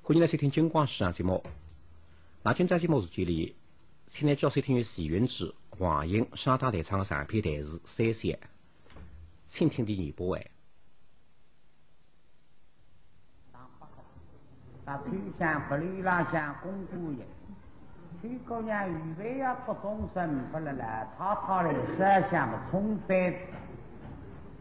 欢迎来收听金光时尚节目。那今朝节目时间里，请来叫收听由徐云之、黄英、沙大台唱的上片台词三线，请听的演播。那秋香不绿浪香公姑爷，秋姑娘预备要出终身，不了来他来设想的冲塞。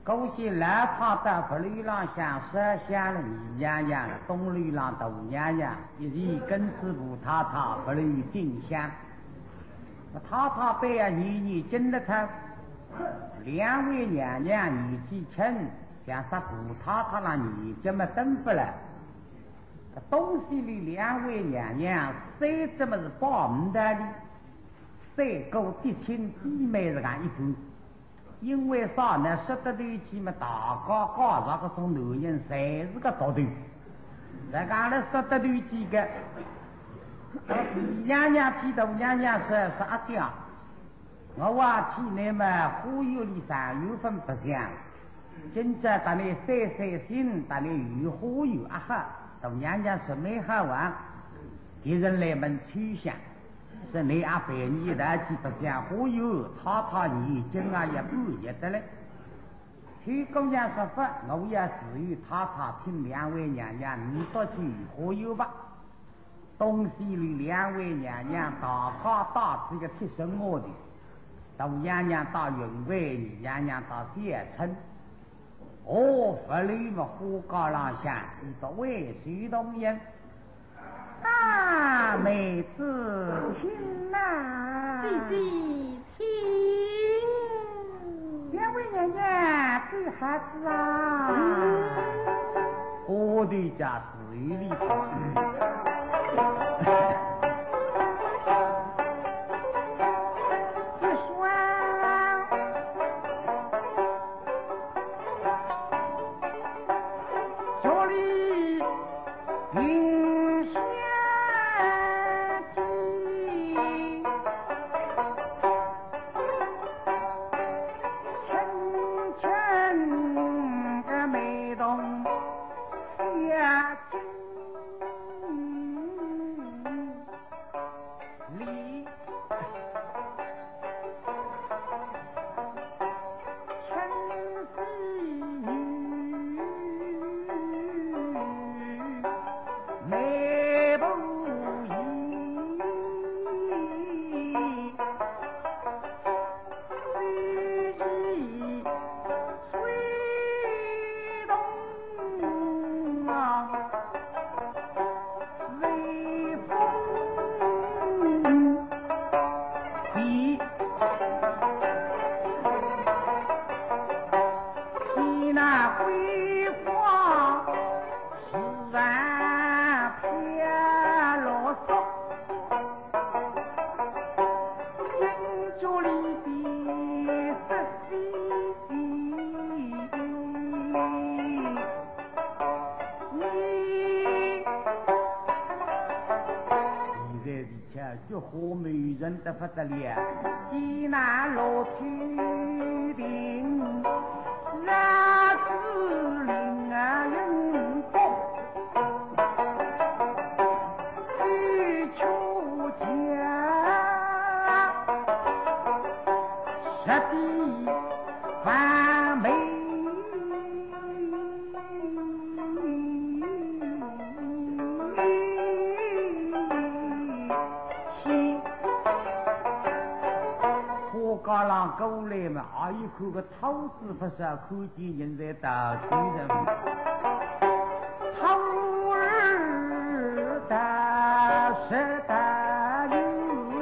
恭喜来他的不绿浪香设想了你娘娘，东绿浪大娘娘，一日跟师傅他不绿丁香。他被啊你真的他，两位娘娘你记称，想杀不他让你这么等不了。东西里两位娘娘，谁这么是保唔得的？谁够嫡亲姊妹是俺一半？因为啥呢？说得对起嘛，大家搞啥个种男人，谁是个独头？在俺来说得对起个，娘娘提到娘娘说阿爹，我话起你们忽悠里上有分不像，今朝打你三心，打你有忽悠啊哈！大娘娘说没好玩，别人来问取向，说你阿伯你的去不像忽悠，他你今啊也不也得嘞。崔姑娘说法，我也是与他听两位娘娘，你多去忽悠吧。东西里两位娘娘大家大这个贴身我的，大娘娘到云贵，你娘娘到县城。哦，佛里嘛，火高浪向，一个为水东人啊，妹子听呐，弟弟听，两位娘娘这孩子啊，我的家是一里得不得了，济南路去定，那子令啊人多，去出家，实地反美。高浪沟来嘛，还有看个兔子不少，看见人在打敌人。兔儿打蛇打流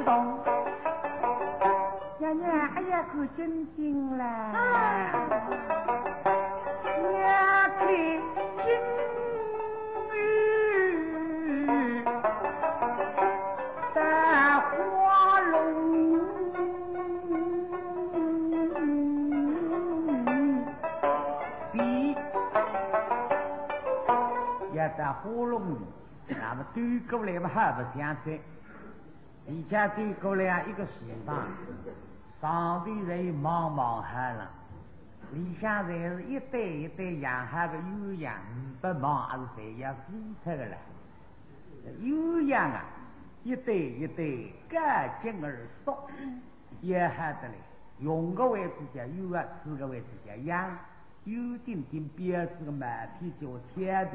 动，娘娘哎呀，可真精啦！娘看金鱼打花龙。在火龙里，那么对过来嘛还不相对，以前对过来一个石板，上头人茫茫海浪，里向人是一对一对养海的鸳鸯，不忙还是谁要飞出来了。酉阳啊，一对一对干净而熟，也还得嘞。用个位置叫酉啊，吃个位置叫阳，有点点标志个马屁叫天的。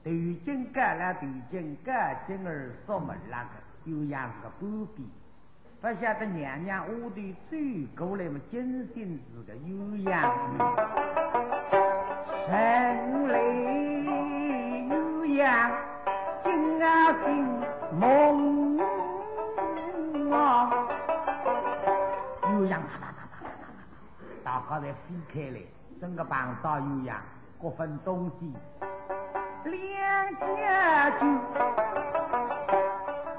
对劲干了对劲干净而熟么那个酉阳是个不必。不晓得娘娘我的最高来么精心是个酉阳。神雷酉阳，金啊金梦啊，酉阳啪啪啪啪啪啪啪，大家在飞开来，整个棒到酉阳，各分东西，两家就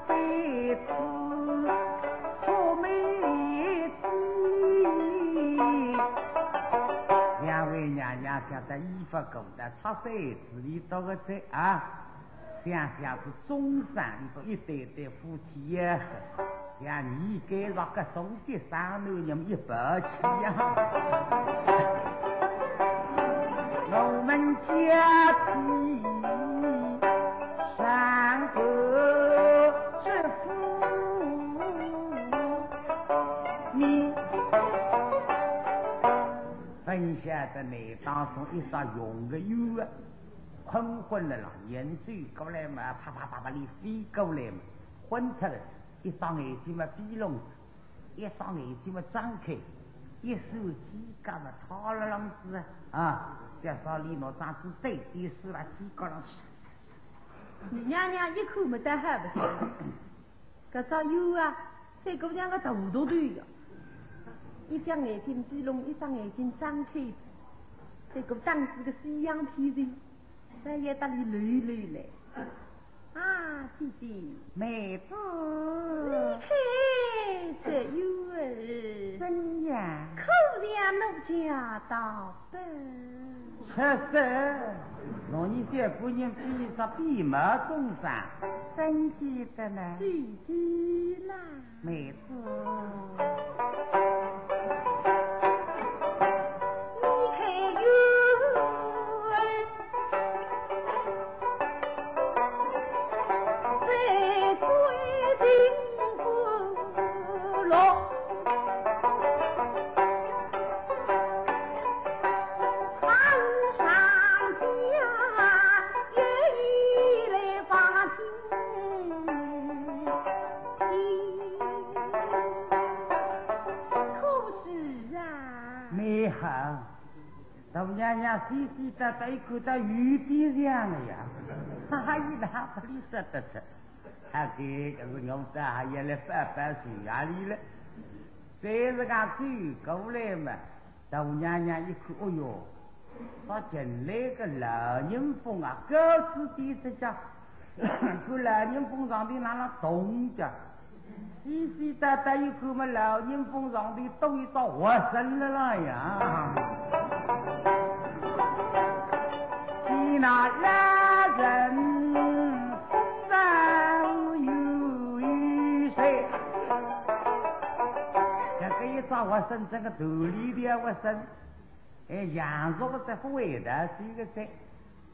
彼此说美滋。两位娘娘晓得衣服够的，插塞子里到个在啊，想想是中山里头一对对夫妻也好，像你该让个兄弟三男人一百起呀。我们家庭三个是夫，你分下的你当中一张用个油啊，混混了啦，盐水过来嘛，啪啪啪啪你飞过来嘛，混出来，一双眼睛嘛闭拢，一双眼睛嘛张开，一手机干嘛掏了啷子啊，这少里诺张子对，一手啦机高啷子。你娘娘一口没得喝不是？搿张油啊，这姑娘个头都对呀。一双眼睛闭拢，一双眼睛张开，这个当时个西洋皮人，在也打里累累嘞。啊，姐姐，妹子，你看这油儿，怎样？口粮奴家到本。确实，让你这姑娘比上比马中山，真记得呢。记记啦，妹子。老娘娘细细的对看到雨滴上了呀，哈一哪不里说得出，还给可是我这还也来翻翻水压里了，这是个最过来嘛，老娘娘一看，哦哟，他进来个老人风啊，高处低着家，看老人风上的那动着，细细的一看嘛，老人风上的动一道活生了啦呀。那拉人风上有雨水，这个一找我生这个头里的我生，羊肉在不味的这个在，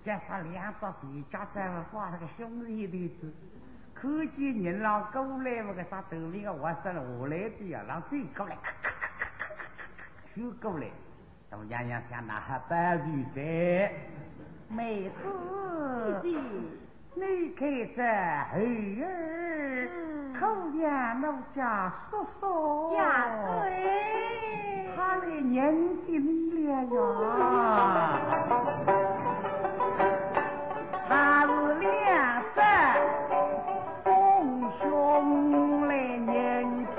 加上两只皮夹在了画那个胸里的子，看见人老过来我个啥头里个我生下来的呀，让水过来，水过来，老娘娘想拿哈白鱼在。妹子，你看这猴儿，口粮奴家叔叔呀，对，他来认定了呀，他是两只公兄来认定。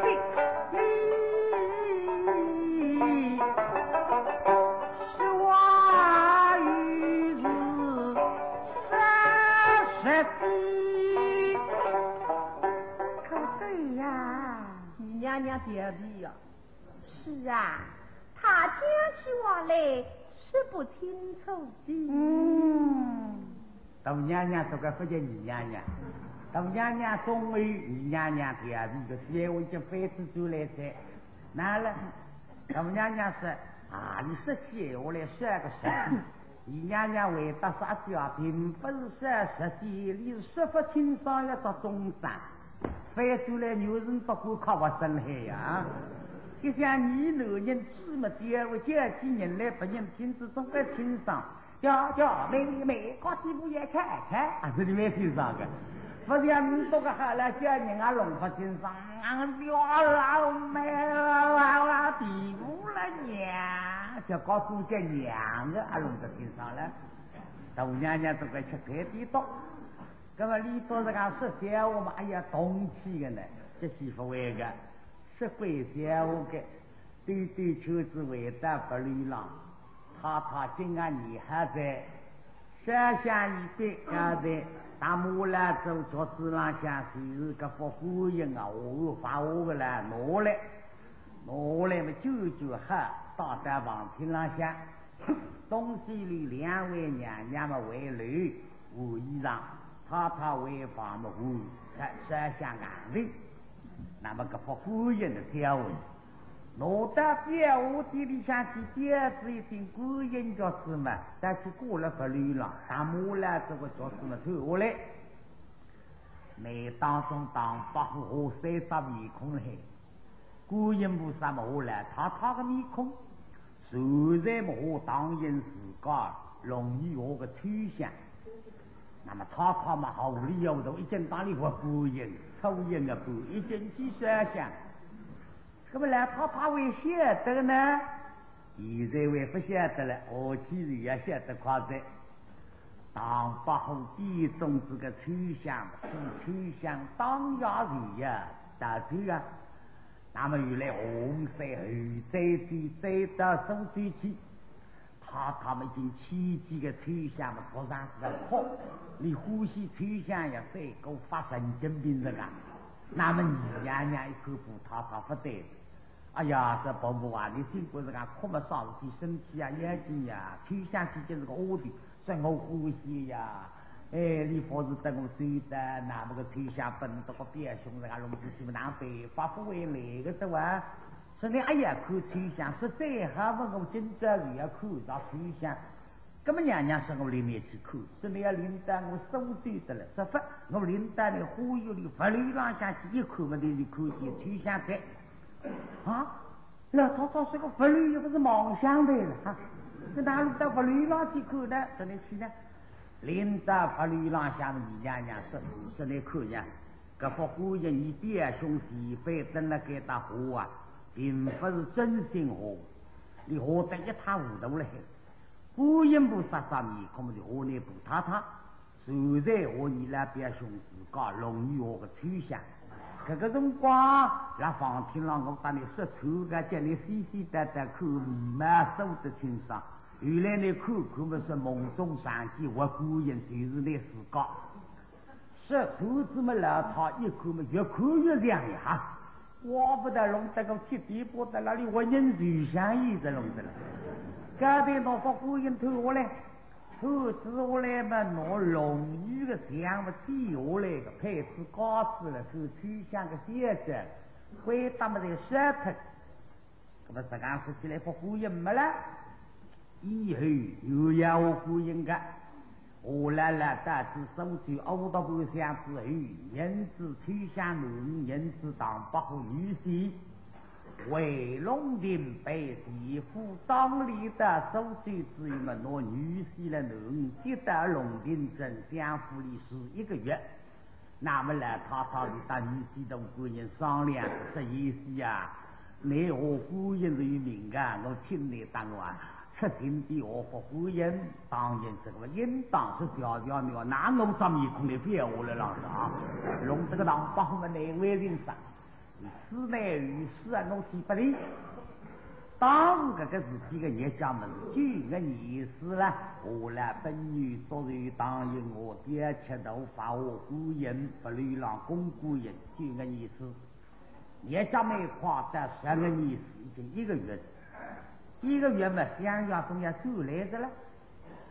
娘娘表弟呀，是啊，他讲起话来是不清楚的。大娘娘这个不叫你娘娘，大娘娘总为你娘娘表弟的，所以我已经飞出走来噻。哪了？大娘娘说啊，你说起我来说个什么？姨娘娘为得啥家，并不是实际里说不清爽要做中山，非出来牛人不过靠我深海呀！就像你男人吃么点，我这几年来不人听子总该清爽，叫妹高低不也看看，这里面清爽的。不像你这个好了，叫人家弄不清爽，掉老妹娃比不了娘，就告诉这娘的弄得清爽了。大娘娘都该吃太地道，那么里头这个说小我们哎呀动气的呢，这媳妇为个是归小我个，对对秋子为的不流浪，他今啊你还在山下一边还在。大木来走桌子上向是个不呼应啊！我发我个来拿来嘛，久喝到在房厅上向，东西里两位娘娘们为女无衣裳，他为房么无山下安慰，那么个不呼应的条文，拿到别屋地里向去第二次一定孤人叫什么？但是过了不流浪，大木来这个叫什么头下来？每当中当八户30面孔来，孤人菩萨么下来，他的面孔，虽然么当人自家容易我个推想，那么他们好理由都一见当里我孤人，抽人的不一见去想想。那么来他为晓得呢？现在为不晓得了，我其实也晓得夸在。当八户地中这个抽象是抽象当下人呀，大这个，那么原来红色后再到手最起，他们已经7几个抽象嘛，头上是个泡，你呼吸抽象也再够发神经病这个，那么你娘娘一口不他不对。哎呀，这宝宝啊，你辛苦这个哭么伤体身体啊、眼睛呀，抽象起就是个恶的，说我呼吸呀，你或是等我睡的，那么个抽象本这个表兄这个弄出去么南北发不回来个的哇，说你哎呀看抽象，说再好么我今朝也要看到抽象，那么娘娘说我里面去看，说你要领导我手对的了，说不，我领导你忽悠你法律上下去一看么的就看见抽象的。啊，那他是个法律又不是妄想的了哈，这哪里到法律上去看呢？这里去呢，领导法律上下面你娘娘说来看呀，这不忽悠你弟兄媳妇等了给他活啊，并不是真心活，你活得一塌糊涂了。忽悠不杀杀面孔的活来不他，虽然我你那弟兄自家容易我个抽象。这个辰光，那房厅上我把你说出个，叫你细细淡淡看，慢手得清爽。原来你看么是梦中闪见，我孤人就是你自家。说出这么老套，一看么越看越亮呀！我不得弄这个铁地坡在那里，我人最像一直弄的了。刚才那把孤人偷下来。偷子下来嘛，拿龙鱼的香嘛提下来个，配置高子了，是取香个写着，回他们的舌头，那么这个说起来不呼应没了，以后又要我呼应个，我来大致手举欧到半箱之后，因此取香龙，因此当不好预习。为龙庭被地府当里的手续之一嘛，拿女婿来弄，接到龙庭镇相府里是1个月。那么来他的大女婿同姑人商量，这意思呀，你我姑人是有名啊，我请你当我出庭的我和姑人，当然这个应当是条苗，哪弄上面孔来骗我了老师啊，弄这个当帮我们哪位人上。室内与世啊，弄起不离。当这个事体个业家们，就个意思啦。我来本女昨日答应我爹切头发我孤人不流浪公孤人，就个意思。业家们夸得3个意思，已经1个月，1个月嘛，想要总要走来的了。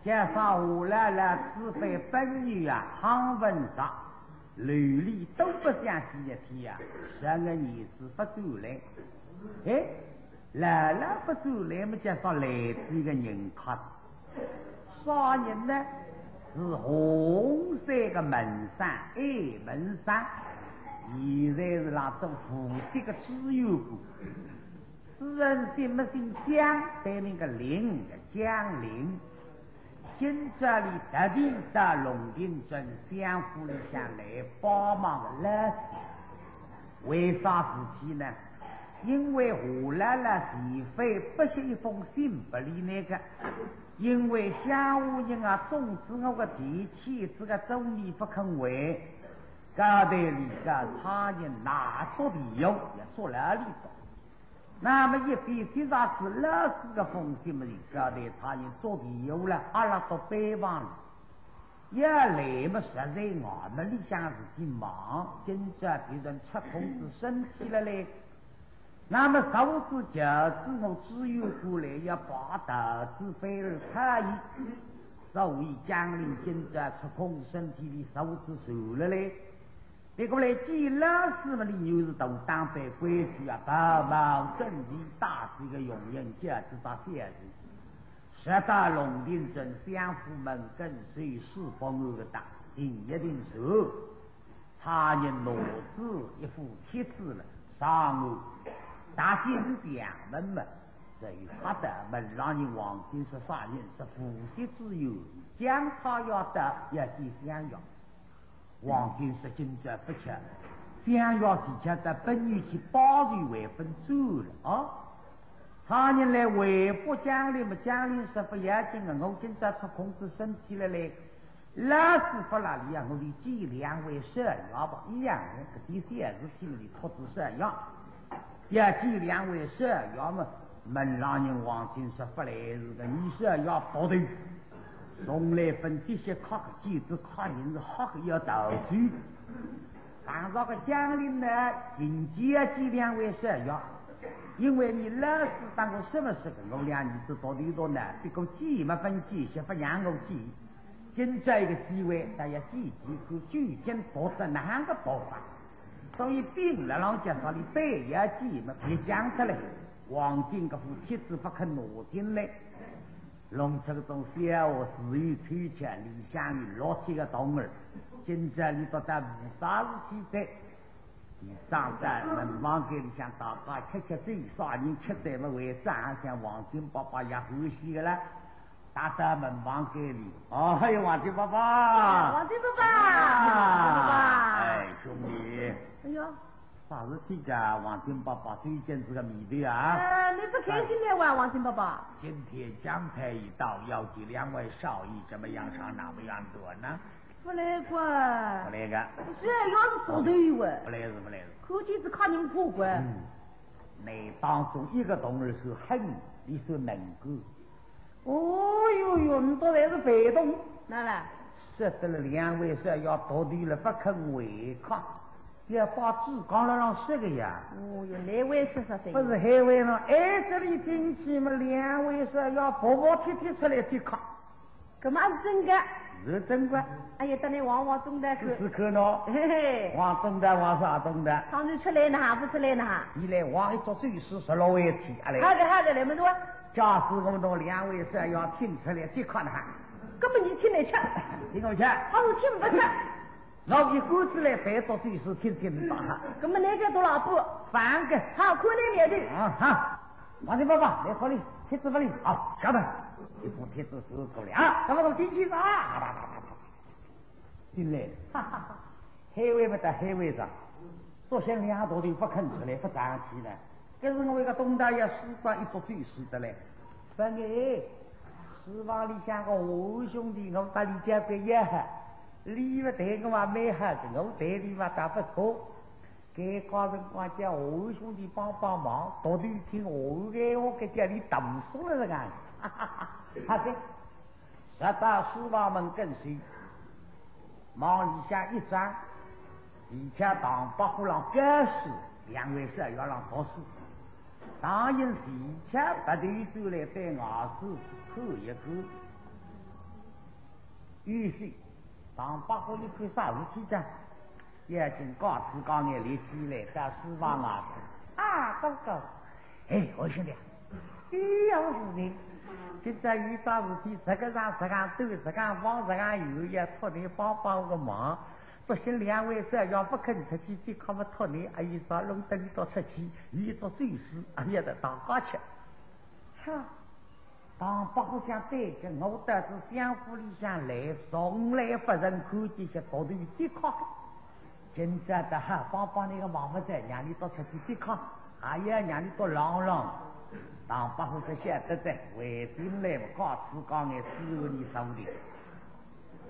加上我来自费本女啊，行文上。履历都不相信一天呀，3个意思不走来，来不走来嘛，加上来几个人看，啥人呢？是红色的门扇，门扇，现在是那做副的个自由股。此人姓么姓姜，得名个林，姜林。今这里特地到龙定镇相府里向来帮忙的老师，为啥事体呢？因为胡来了是非不写一封信不理那个，因为乡务人啊总之我个提起这个周你不肯为，高头里个他人拿出理由也说了里头。那么一边实在是老师的风险嘛，高头他人做理由了，阿拉都背忘了。一来嘛，实在我们里向事情忙，今朝别人出控制身体了嘞。那么手指就是我只有过来要把头子飞而可以，所以将领今朝出控身体的手指受了嘞。别过来记老师们里又是都当被规矩啊，包毛正义大是一个用人家知道写字。十大龙定镇相府门跟随四方二个大定一定手，他人罗子一副帖子了，上午大金两门嘛，这与他的门让人王金是啥人是富息之由，将他要得要去相要。王金是今朝不吃，相要提前在本月去包瑞为分走了啊。他人来为不奖励嘛，奖励是不要紧的，我今朝出控制身体了嘞。老师不那里呀，我的计量为十要吧，一样的，第三是心里托子十要，要计量为十要嘛，门让人王金是不来日的，20要不对。从来分这些考个机制考人是好个要倒追，当这个奖励呢，经济要计量为十要。因为你老师当过什么事跟我俩你是到底多呢？这个记嘛分记，些不让我记。今这个机会，大家记和究竟做得哪个办法？所以病了让介绍你背要记嘛，别讲出来。王金个副帖子不肯挪进来。弄这个东西啊，我至于推荐李香玉6-7个动儿，今朝你到达50-几岁，你上山门房给你想大家吃嘴，啥人吃在么为上像王金爸爸也欢喜的了，打到门房给你，哦，还有王金爸爸，王金爸爸，哎，兄弟，哎呦。啥事体噶？王金爸爸最近是个谜对啊！你不开心的哇，王金爸爸？今天讲台一到，要记2位少爷怎么样上哪么样做呢？不来过。不来个。这要是说对哇。不来是不来是。估计是看人破关。你当中一个同儿是狠，你是能够。哦呦呦，你都来是被动，哪来？说得了2位少要到底了，不肯违抗。要把字讲了让说个呀！哦哟，来位是啥子？不是海位呢？哎，这里进去嘛，2位是要跑跑踢踢出来去看。干嘛是真的？是真的。哎呀，等你往中的去。是可喏。嘿嘿。往中的，往啥中的？上去出来呢哈，不出来呢哈。你来往一做最是16位题，阿来。好的，来么多。假使我们到2位是要听出来去看哈。根本你听来吃。听我吃。他是听不吃。老一股子来白做最是听打哈。根本那个多老婆。3个。好，快点面对。好。王金爸爸，来好哩，帖子不哩？好，晓得。一副帖子收过来啊！咱们从进去上，进来，哈哈哈！海位不在海位上，昨天2多的不肯出来，不站起来。这是我一个东大爷书馆一做最实的嘞。三个书房里向个我兄弟，我把李家给也好，李不对我嘛没好的，我对你嘛打不错。给高人光叫我兄弟帮忙，到底听我给我给家里动手了这个。哈哈哈！好的，10大书房门跟随，往里下一站，以前当八虎郎表示2位是要让读书，当然是以前不对走来对我是看一看，于是当八虎一看啥事体讲，眼睛高子高眼力起来到书房啊，哥哥，哎，我兄弟。有事情。现在遇到事体，这个让这个斗，这个往这个有也托你帮个忙。不行，两位这要不肯出去，就靠我托你。哎呀，说弄得你到出去，遇到水事，哎呀，得当家去。是。当不好像对个，我倒是相府里向来，从来不认看这些道头最靠。今朝的哈，帮那个王八仔，让你到出去最靠，还要让你到浪浪。当不好这些得在，为定来告辞讲眼伺候你手里。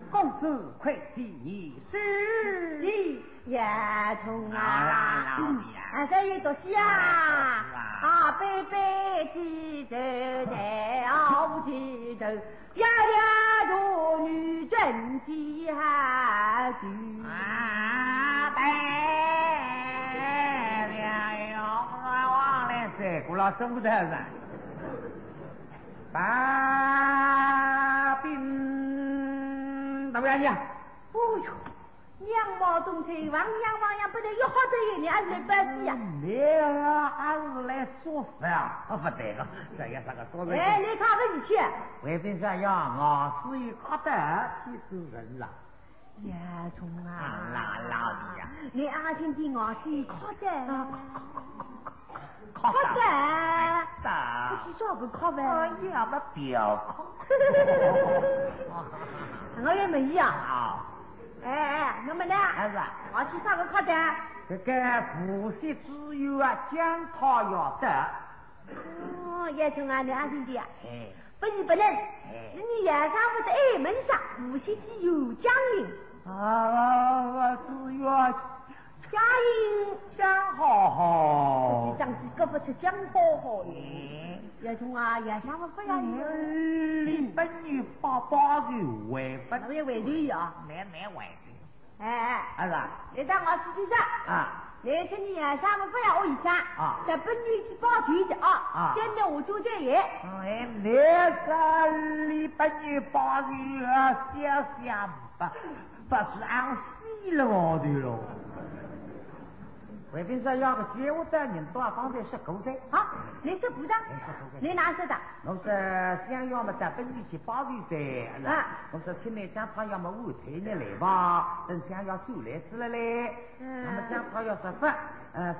公子快替你是你也从啊，这一朵戏啊，杯杯记着在熬记着，呀呀妇女真气哈句啊，对了哟，往来在古老生不得人，把兵怎么样呀？哦哟。娘毛中菜，王样不得一好这一年还是来办事呀？来啊，还是来做饭啊？不对了，这也是个做人。哎，你看不起去？为兵这样，我是一靠得气死人了。呀，聪啊，老弟呀，你阿听听我是靠得，靠得，不是说不靠呗？我要么表靠。我也没呀。好。哎，那么呢？儿子，我去上个靠的。这个父息之忧啊，将他要得。哦，叶聪啊，你安心点。哎，不是不能，是你夜上不是挨门上，父息之忧将临。我只要家营讲好好，张起胳膊去讲好好的。叶聪啊，夜上不要你。你本女把的为本，我也为对呀，难为的。哎，儿子，你到我去去上啊。你说你夜上不要我一下啊，在本女去报局的啊。现在我就这也。哎，那个你本女把的想吧，不是按死了我的喽。为兵说要个街务的人多方才是狗仔。好，你是部长，你哪是的？我是想要么在本地去保育的。我说听你讲他要么五退你来吧，等想要出来死了嘞。那么讲他要说不，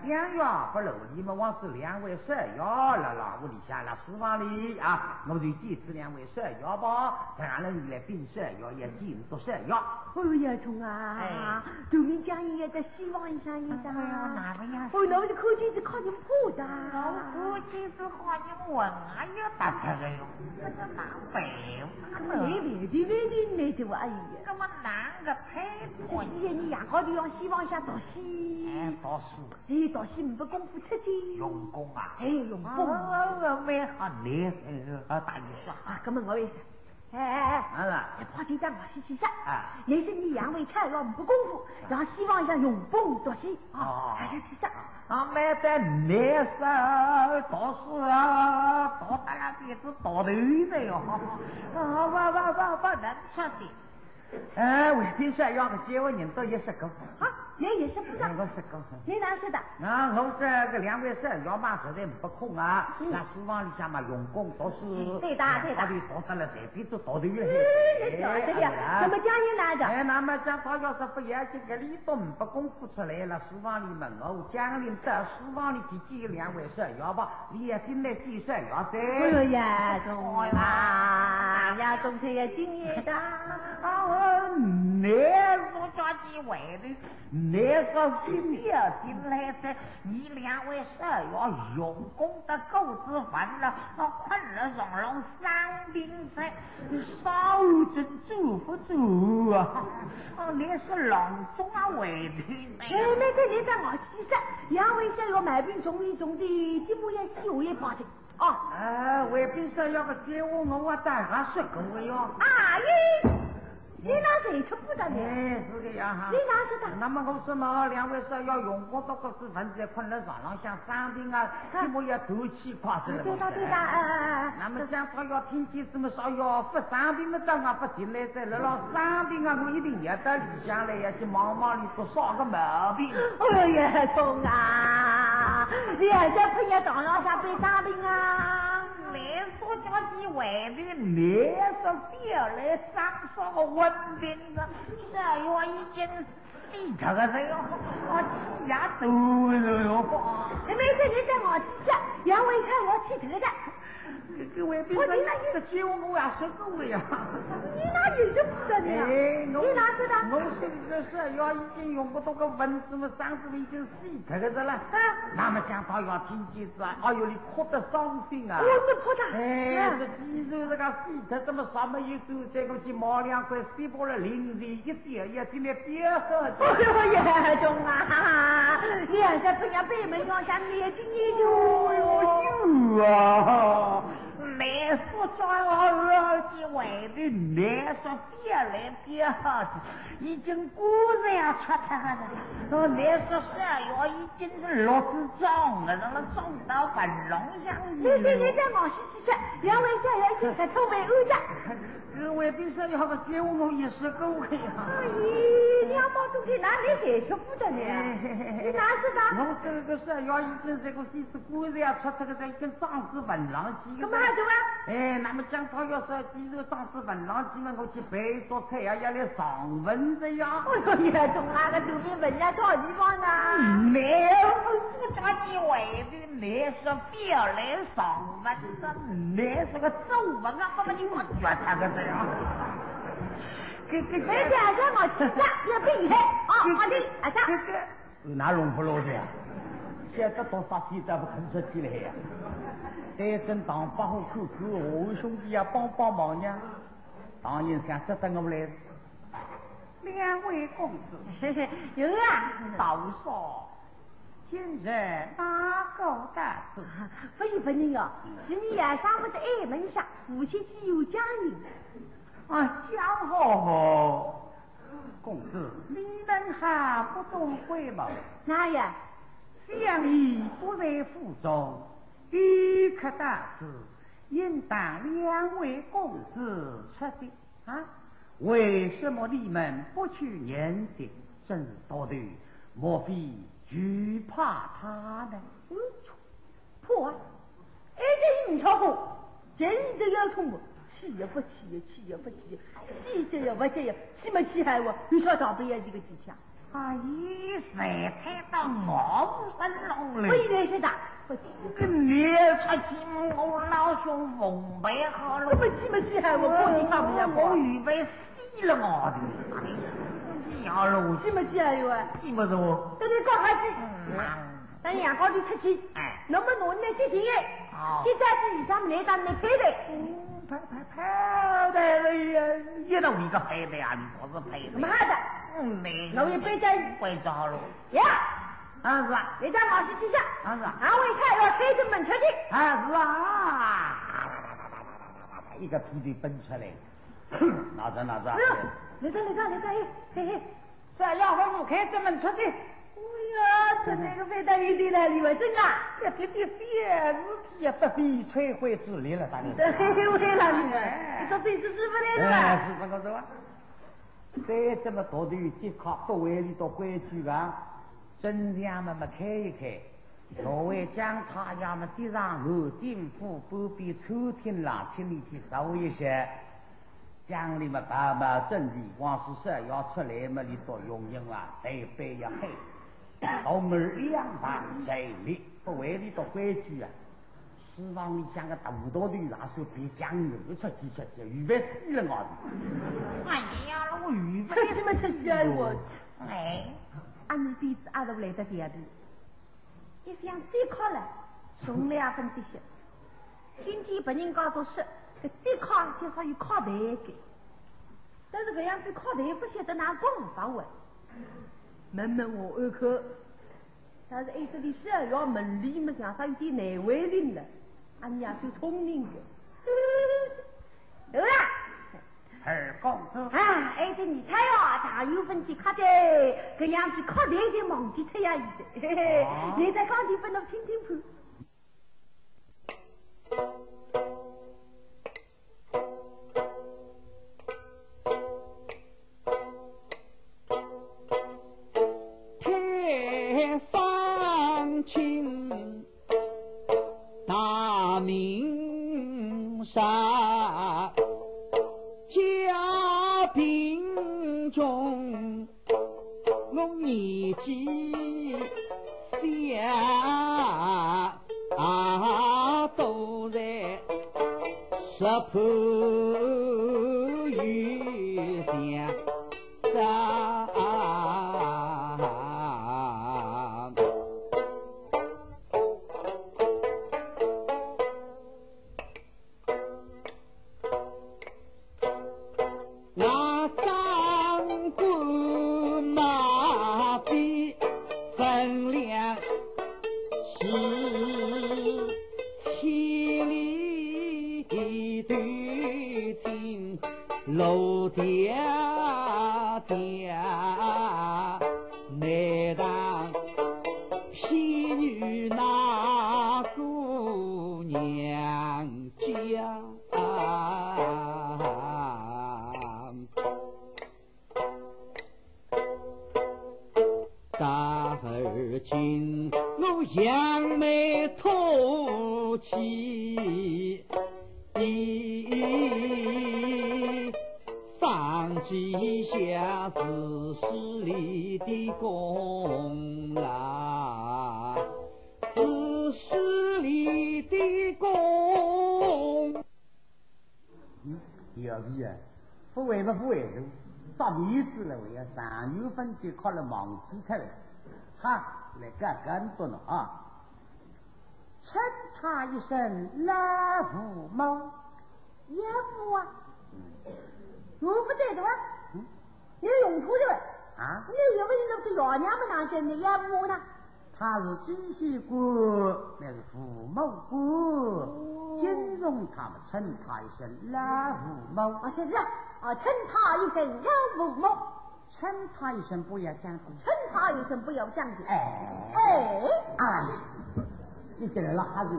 想要不如你们往是两位舍要了，屋里下了书房里啊，我就坚持两位舍要吧，当然你来并舍要也进都舍要。哎呀，聪啊，对面家人也在希望一下一下。哪个呀？哦，那我就估计是靠你铺的。我估计是靠你问啊，有打这个哟，这是南北。没的，哎呀，那么哪个配这几天你养好的用希望下读戏。哎，读书。哎，读戏不功夫出去。用功啊。哎，用功。我没好累，大意思啊，根本我也是。哎，跑题长我去下。你是你养胃菜要不功夫，然后希望一下用功读戏啊，还是去上。没得难受，读书啊，读大家别是读对的哟。不能出的。为天下要个结婚人都也是够。啊，你也是部长。我是够。你哪是的？我这个两位是要嘛实在不空啊，那书房里向嘛用功读书。对的。到底读得了才比都读得越晓得的。那么家人哪的？那么讲他要是不要这个里都不功夫出来了，书房里门后将领到书房里去记两位是要吧？你也进来记是要噻。哎呀，中啊，呀，中这也敬业的。你说叫几位的，你个今天进来噻，你两位是要用功的够之分了，困了容容伤兵噻，少真住不住啊！你是隆重啊为的。那个你在我西山，两位是要买兵种的，这不也西我也跑去。为兵是要个接我带他是够的哟。你哪谁出不的呢？是个样哈。你哪是的？那么我说嘛，两位是要用功多个资分在困了床上像伤兵啊，这么要斗气夸子了。对的。那么讲他要听见什么说要不伤兵的当啊不进来噻，了伤兵啊，我一定要到里向来要去忙里头耍个毛病。哎呀，聪啊，你还想不要床上下被伤兵啊？来国家的外的连说表来上说个文明的，这我已经死这个人我气呀都了吧。你没事，你在我气下，杨伟才我气头的。各位别说这酒我要说够了呀。你哪有这不得的呀？你哪知道？我现在是要已经用不到个文字嘛，嗓子已经死这个人了。那么想到要听几次啊？哎呦，你哭得伤心啊！我是哭的。这肌肉这个死的怎么什么意思？这个去毛两块洗破了淋漓一点，也今天别喝。哎呦，严重啊！你要是不要北门要想年轻一点。有啊。来说叫我儿子为的来说别来别去，已经果然出他了。来说2月已经是6支中了，让他中到本龙上去。你在往西西去，两位小爷已经在偷为欧家。各位必须要个给我也是够的呀。咦，两毛东西哪里给出不的呢？你哪是的？我这个2月已经这个西是果然出这个人跟长子本浪去。干嘛走啊？那么讲他要是肌肉长子本浪去嘛，我去背说菜呀，要来上文的呀。哎呦，也从那个肚皮问呀找地方呢？没有，不着急为的，你是别来上文的，你是个走文啊，怎么你我觉他个这样？没事，阿三我吃下，要避开啊！阿弟，阿三，哪弄不落的呀？现在多少天都不肯出去了呀？在正当帮我口口，我兄弟呀帮帮忙呀！当然想这等我们来。2位公子，有啊，道说今日哪个大事？不是不人哦，是你呀上不得二门下，夫妻既有家人。讲好不？公子，你们还不懂回吗？哪呀？相宜不在府中，欲可大事，应当2位公子出席啊！为什么你们不去念经？真是多虑，莫非惧怕他呢？破啊！这你瞧不？真的要冲我！气也不气也气也不气，气这也不这也，气没气害我？你说长辈也这个技巧。一谁猜到我身龙了？不应该是的，不气。你出去我老兄奉陪好了。不气没气害我？过你看不见我预备死了我的。你要路气没气害我？气不着。等你搞下去。等阳光的出去，那么弄那些钱，现在是以上来当那配的。拍的了呀！一到一个拍的呀，你不是拍的。妈的！我也背在背着好了。呀，是啊，你在往西去下。是啊，俺为菜要推着门出去。是啊，一个屁的奔出来，拿着。来着，嘿嘿，这要我开着门出去。哎呀，这个非得一定来李文正啊！这屁的写字也不必摧毁之力了，大人。这嘿为了你说这是师傅来的吧？是这个是吧？再这么多的节考不为你多规矩啊，真让们开一开。所谓讲他要么地上楼顶府不必抽天啦，请你去收一些。讲你们爸爸真的光是说要出来嘛，你多用用啊，得背要黑。同儿2大谁力不为你多规矩啊？希望你像个大多的拿手别讲油出去，预备死了我的。哎呀，我预备什么出去啊我？俺们彼此阿都来得这样的，一想对抗了，送2分这些。今天别人告诉说，这对抗至少有靠台的，但是这样子靠台不晓得拿功法稳。问我2口，但是这里2月门里嘛，想啥有点难为人了。俺娘是聪明的，对啦。二公子这你猜哦，大有分去靠的，这样子靠台的忘记出呀意的，嘿嘿，你在讲地分都听听看。大明我年纪小，都在石盘雨下上。那张官马匹分量是千里对镜，楼嗲嗲，难当偏女那姑娘家。大儿今我扬眉吐气，放记下自势里的功劳，自势里的功。有味啊，不为嘛不为头，找面子了，为要上有分就靠了忘记他了。哈，来个更多了啊！称他一声老父母，岳父啊，我不在的吧？你用处的吧？啊？你有没有那个老娘们那叫你岳父呢？他是继续官，那是父母官，敬重他们，称他一声老父母。啊，是啊，称他一声老父母，称他一声不要讲的，称他一声不要讲的。啊！你这个拉子，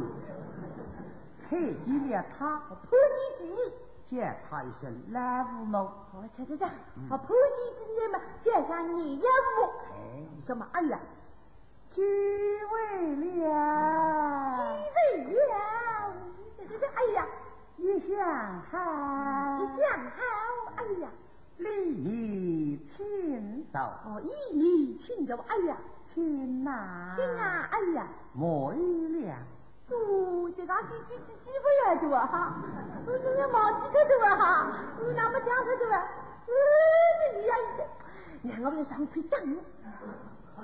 配给了他，破鸡鸡，叫他一声老父母。我猜，破鸡鸡嘛，叫上你岳父。什么？哎呀！聚会了，哎呀，一想好，哎呀，礼仪请走，一礼请走，哎呀，请啊，哎呀，莫一了，这个几不要的哈，我这个忘记他的哈，我那么讲他的吧，你呀，两个人上去讲。哎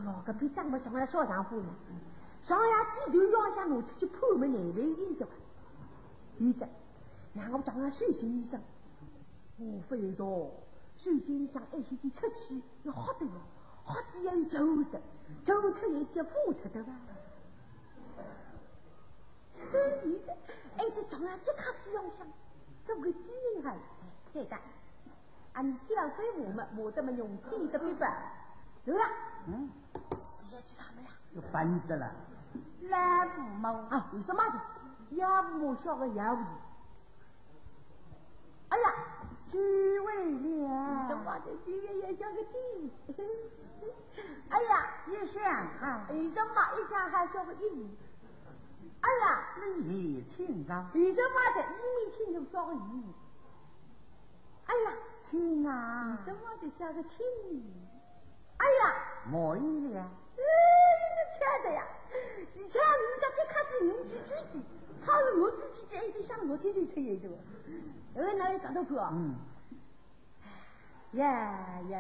呦，这比长不上来少上户呢，上呀几头要下我出去破门来为应着，一着，然后长了水仙医生，我非说水仙医生爱些的出去要好的哟，好的要走的，走出来就付出的吧。一着，而且长了这卡是用上，做个机灵孩，太干，俺吊水我们没这么用地的对吧？对了。直接去他们呀，有本事了，老父母啊，有什么的？要不像个妖异。哎呀，聚会了，什么的？聚会也像个地。哎呀，一想好，为什么一想还像个一？哎呀，礼仪请走，为什么的？一米请就像个一？哎呀，请啊，为什么就像个亲？哎呀，莫一了，这亲的呀！以前你家这卡子你去举起，他有我举起这一直想我这就吹一个，那也长得破。呀，有呀，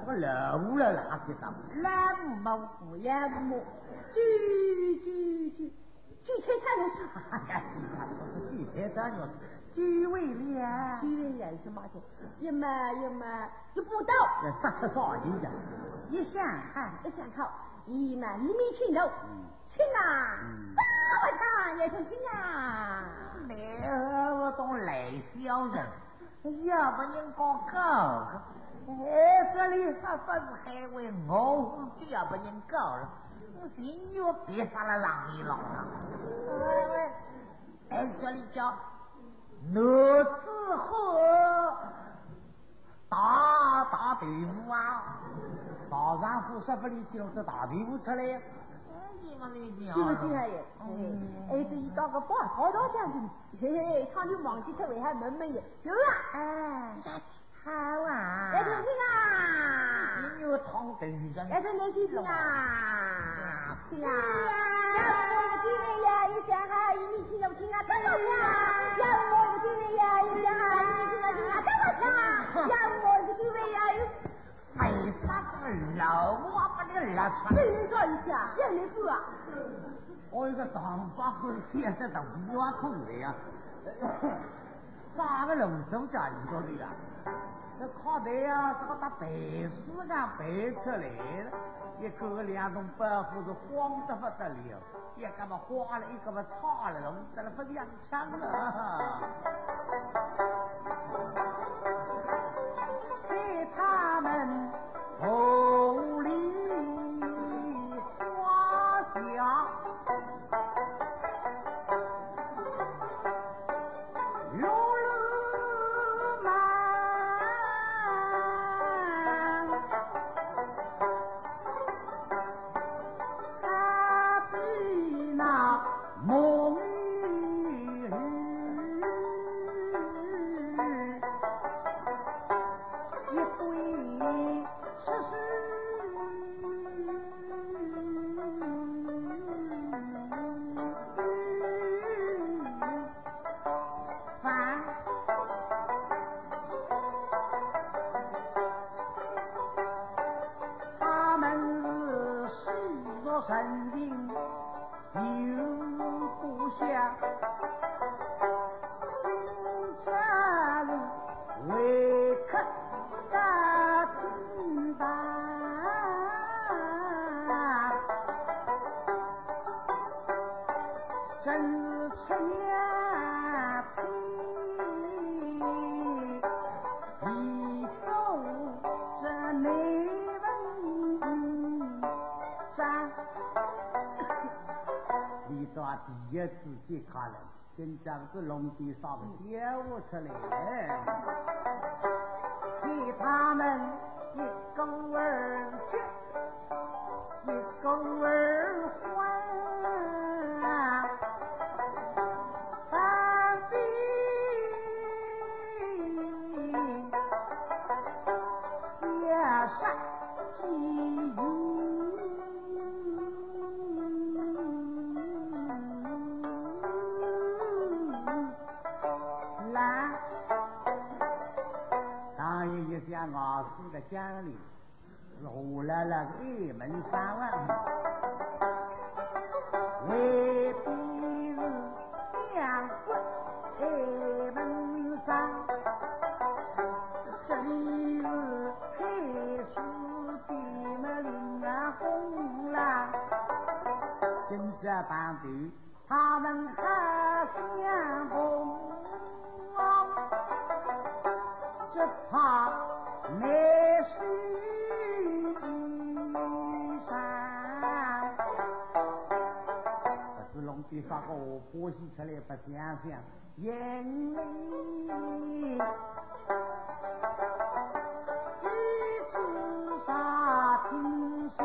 我老了哪知道？老母不要母，举吹菜的是。哎呀，举菜菜哟。聚会了，聚会了什么的？一嘛就不到。杀出少人家，一想好，一嘛一米请走，请啊！我唱也是请啊！我当来小人，要不人搞搞，这里还不是还为我，要不人搞了，我今日别杀了狼一狼了。这里叫。奴子和大队伍啊，大丈夫说不离去了，这大队伍出来，你们里的记不记还有？哎，这一到个包好多奖进去，嘿嘿，他就忘记他为啥门没有？有啊，哎，好啊！来听听啊！今有通对人，来听听听听啊！听啊！要我一个军人呀，一想哈，一米七要听啊，怎么唱？要我一个军人呀，一想哈，一米七要听啊，怎么唱？要我一个军人呀，为啥个老我把你拉出来？这人说一下，人没不啊？我一个当把会现在都挖空的呀，啥个龙手家遇到的呀？这靠的呀，这个打白丝干白出来了，一口两栋白胡子慌得不得了，一个嘛花了，一个嘛差了，弄得了不两枪了。给他们红里花下。神灵又不下，新家里为客大听吧，真是呀你走这内文山。你到第一次去看了，真正是龙地上的业务出来了，给他们一狗儿去，一狗儿还，当兵也是机遇。像我是个将领，入了那个一门三万，未必是两国一门三，这里是开始闭门领啊红了，跟这帮队他们还相逢，只怕没须山，可是龙地发个呼吸出来不想想，眼泪一直杀听息，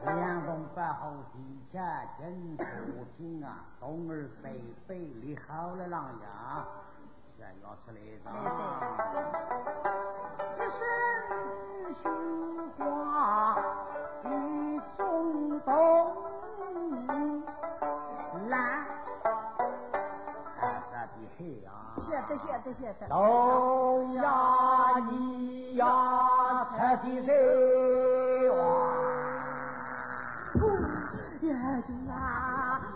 两栋八后地家真不听啊，东儿北北里好了浪呀。要出来的，一身虚华与中东蓝，这的黑啊！是的。都呀你呀，这的谁哇！呀，真啊！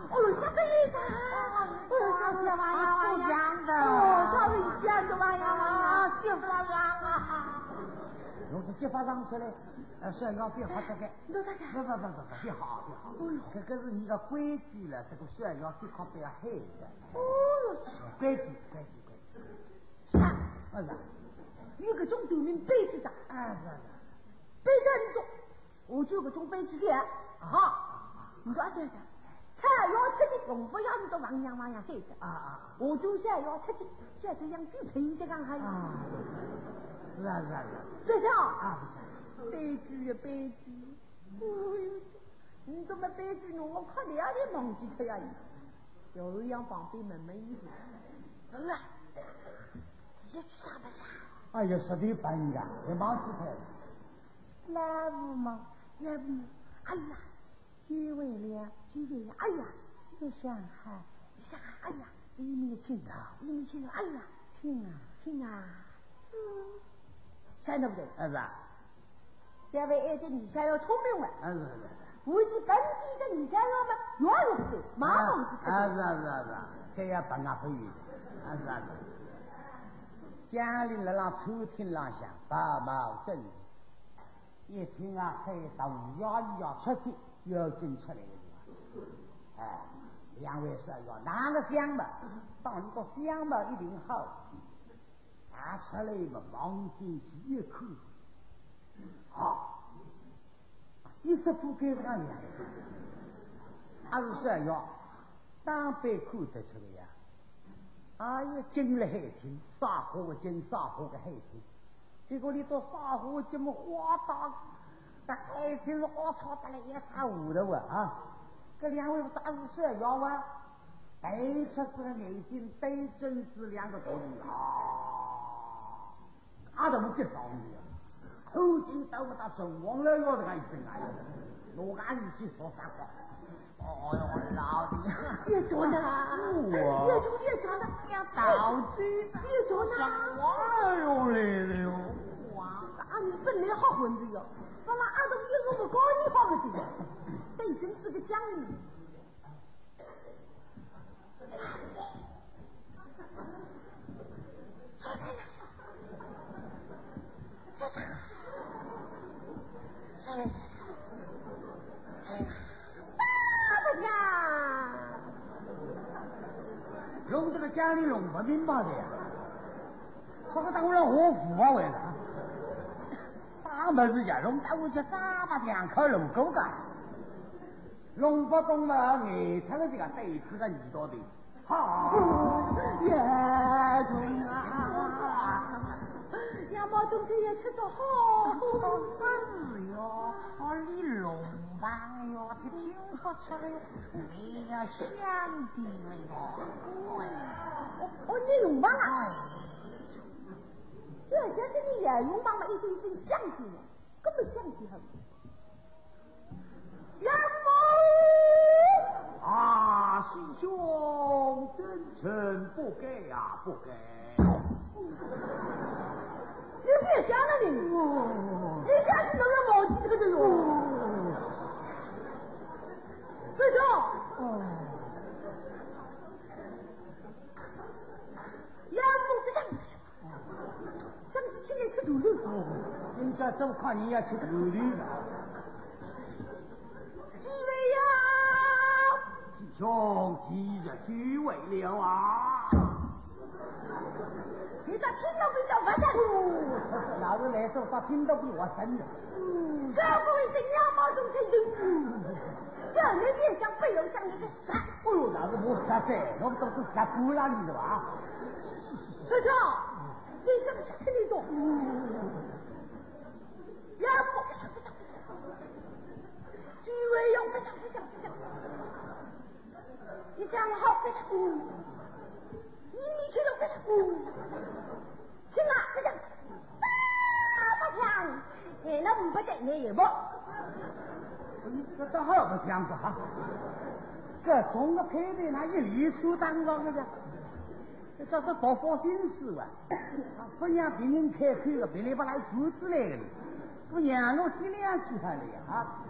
哦，下个月的，小姐娃呀，不讲的，小人讲的娃呀，结发上啊！若是结发上出来，是要别好这个。多少钱？不，别好。这个是你的规矩了，这个是要最好不要害的。哦，规矩。啥？是。一个钟头名杯子的，是。杯子很多，我就个钟杯子的，好，你多少钱的？菜要吃的，龙不要你都王样黑的我就想要吃的，这样就吹这样还是。对的不是。杯子，你怎么背着我快点的忘记他呀？有样防备门门衣服。走了，先去上班去。哎呀，是的，笨呀，别忘记他了。来不嘛？来不？哎呀，居委了，哎呀，这上海，哎呀，一米七啊，哎呀，亲啊，想得不对？是啊。这位儿子，你想要聪明了。是。估计本地的你想要嘛，越用不对，马忘记他。是，这也笨啊不语。是。家里那让抽屉上向八毛正，一听啊，黑到要出去，又进出来了。哎，两位说要哪个香嘛？当你个香嘛一定好，拿出来嘛，往进去一口，好，10副给他呀，还是说要当被看得出来呀？哎呀，进了海天，撒火个进，撒火个海天，结果你到撒火这么花大，那海天是好吵得来一塌糊涂啊！这两位不是说要啊？对出这个眼睛，对准是2个头里啊！他怎么接上去？后劲到不到手，忘了要这个一声哎呀，我赶紧去说3话。哦哟，老弟，别做了，别做了，要倒追，别做了，忘了哟来了，哇，啊你本来好混的哟，把那阿东有我们搞你好个的，对真是个讲理。弄这个家里弄不明白的呀，这个当然我服啊为啥？啥么子呀？弄到我去3把2口弄够干，弄不懂嘛？你他的这个对子个耳朵的，好，叶中啊，杨毛冬天也吃着好，是哟，你弄吧哟，他听不出来，你要想的了哟，你弄吧啦，这现在你也用吧嘛，一声想起了，根本想起很。杨某啊，师兄，真诚不给啊，不给。你别想了你下次能不能忘记这个哟？师兄，杨某不想，想起来吃土豆。人家都看你要吃土豆了。诸位呀，师兄，急着居委了啊！你咋听都比较不深？老子来说，他听都比我深了。这不会是羊毛中吹的？这人别想背后像一个山。哎呦，老子不傻噻，我们都是傻不拉你的吧？师兄，这什么是听得懂？羊毛不想，居委用不想，你想好不想？你去了不想？行了，不想。不想，那我们不等你也不。这倒好不想法，这中个配的那一理出当中的，这叫是不放心思啊！不让别人开口了，别人不来阻止来了，不让我尽量去他了啊！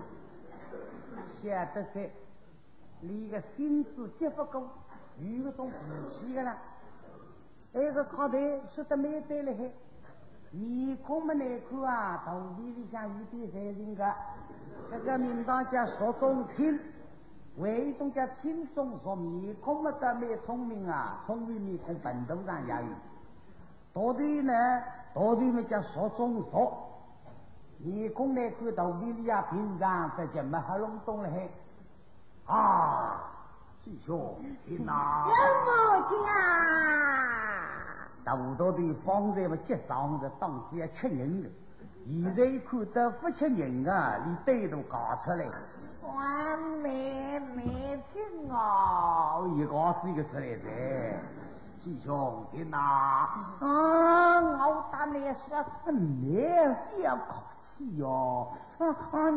晓得在离个心思结不够，有个种脾气的了，那个靠的说的没对了嘿。你空么内裤啊，肚皮里向有点才人个，这个名堂叫说中听，为中叫轻松说面孔么得蛮聪明啊，聪明面孔本头上也有。大腿呢，大腿么叫说中说，面孔内裤肚皮里啊，平常这就没好弄懂了嘿。啊，师兄，听呐！杨母亲啊！大的方在不接上的，当时要吃人的，现在看到不吃人啊，你对头搞出来。哇，没听哦，一个是一个出来噻。师兄，听呐！我打你说，你不要客气哟。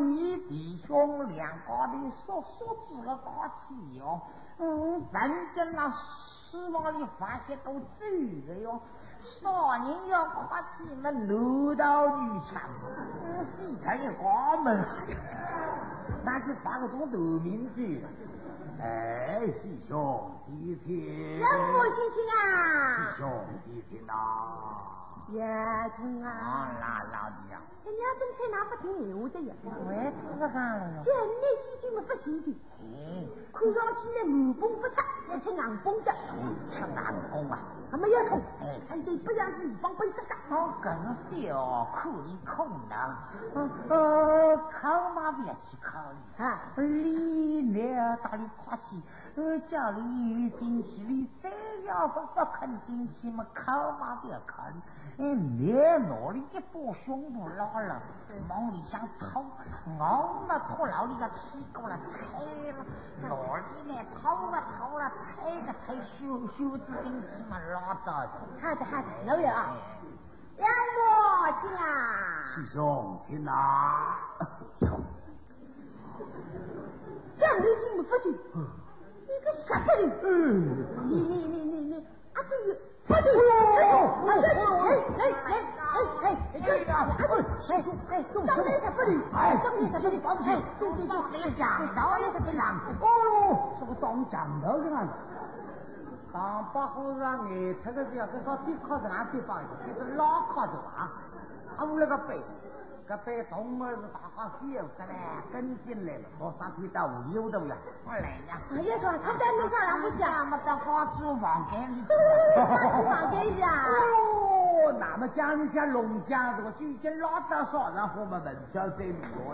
你弟兄两个的说子个客气哟。人家那书房里发现够嘴的哟。少年要客气嘛，楼到女强，非他一关门，那就发个种头名去。哎，师兄，弟听。老母亲亲啊！师兄，弟听呐。叶春啊！老弟啊！人家正菜哪不听闲话的呀？喂，这个啥了哟？这内细菌么不细菌？看上去呢硬崩不差，要吃硬崩的。吃硬崩啊！还没有痛，还得不像是一帮背着的。更表可以空的，考嘛别去考虑你呢大里夸起，家里进去里再要不肯进去嘛，考嘛别考虑。你脑里一把胸部拉了，往里向掏，我那拖牢里个屁股了，推了，脑里呢掏了，推袖子进去嘛，拉倒。好的，老友啊，两母亲啊！师兄，听呐。这你进不去，你个傻子你，啊对，他就这个当讲头的嘛。当把和尚眼特个这样，这说地靠着哪地方？就是老靠着啊，偷了个背，个背动儿是大好些个嘞，跟进来了，多少天到五六头呀，我来呀！哎呀，说他在路上让我讲，么到花猪房间里，房间里啊！哦，那么讲一下龙江这个究竟老到少上我们文教最多。